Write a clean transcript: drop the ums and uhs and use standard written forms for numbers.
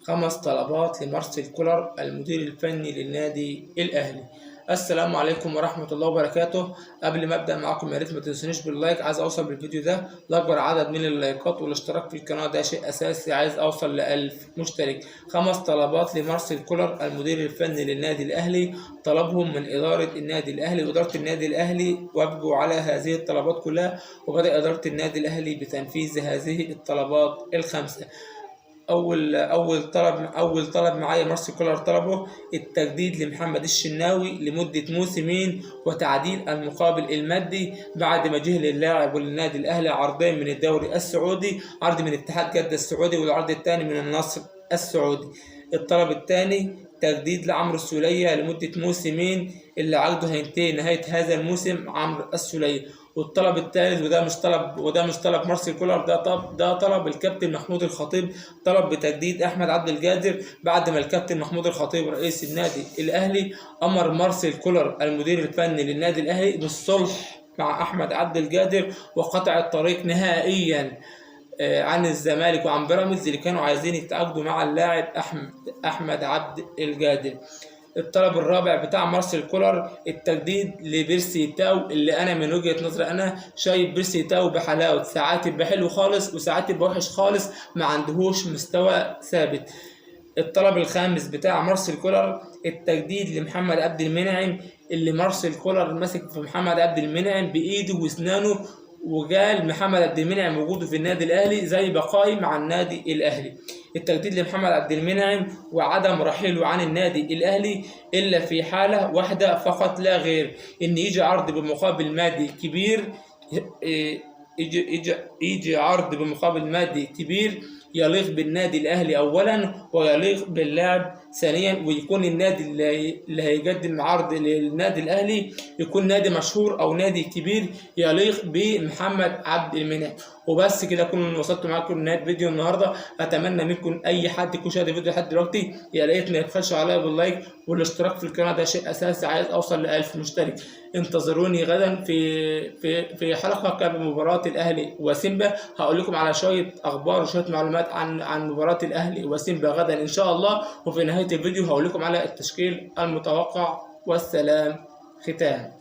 5 طلبات لمارسيل كولر المدير الفني للنادي الأهلي. السلام عليكم ورحمة الله وبركاته. قبل ما أبدأ معاكم يا ريت ما تنسونيش باللايك، عايز أوصل بالفيديو ده لأكبر عدد من اللايكات، والاشتراك في القناة ده شيء أساسي، عايز أوصل ل1000 مشترك. 5 طلبات لمارسيل كولر المدير الفني للنادي الأهلي، طلبهم من إدارة النادي الأهلي، وإدارة النادي الأهلي وافقوا على هذه الطلبات كلها، وبدأ إدارة النادي الأهلي بتنفيذ هذه الطلبات ال5. أول طلب معايا مارسيل كولر طلبه التجديد لمحمد الشناوي لمدة موسمين، وتعديل المقابل المادي بعد ما جه للاعب وللنادي الأهلي عرضين من الدوري السعودي، عرض من اتحاد جدة السعودي والعرض الثاني من النصر السعودي. الطلب الثاني تجديد لعمرو السولية لمدة موسمين، اللي عقده هينتهي نهاية هذا الموسم عمرو السولية. والطلب الثالث وده مش طلب مارسيل كولر، ده طلب الكابتن محمود الخطيب، طلب بتجديد احمد عبد القادر بعد ما الكابتن محمود الخطيب رئيس النادي الاهلي امر مارسيل كولر المدير الفني للنادي الاهلي بالصلح مع احمد عبد القادر وقطع الطريق نهائيا عن الزمالك وعن بيراميدز اللي كانوا عايزين يتعاقدوا مع اللاعب احمد عبد القادر. الطلب الرابع بتاع مارسيل كولر التجديد لبيرسي تاو، اللي انا من وجهة نظري انا شايف بيرسي تاو بحلاوه، ساعات يبقى حلو خالص وساعات يبقى وحش خالص، ما عندهوش مستوى ثابت. الطلب الخامس بتاع مارسيل كولر التجديد لمحمد عبد المنعم، اللي مارسيل كولر ماسك في محمد عبد المنعم بايده واسنانه، وقال محمد عبد المنعم وجوده في النادي الاهلي زي بقائي مع النادي الاهلي. التجديد لمحمد عبد المنعم وعدم رحيله عن النادي الاهلي الا في حاله واحده فقط لا غير، ان يجي عرض بمقابل مادي كبير، يجي عرض بمقابل مادي كبير يليق بالنادي الاهلي اولا ويليق باللاعب ثانيا، ويكون النادي اللي هيقدم عرض للنادي الاهلي يكون نادي مشهور او نادي كبير يليق بمحمد عبد المنعم. وبس كده اكون وصلت معاكم لنهايه فيديو النهارده. اتمنى منكم اي حد يكون شاهد الفيديو لحد دلوقتي يا ريت ما يبخلش عليا باللايك والاشتراك في القناه، ده شيء اساسي، عايز اوصل ل1000 مشترك. انتظروني غدا في حلقه بمباراه الاهلي وسيمبا، هقول لكم على شويه اخبار وشويه معلومات عن مباراه الاهلي وسيمبا غدا ان شاء الله. وفي نهايه الفيديو هقول لكم على التشكيل المتوقع. والسلام ختام.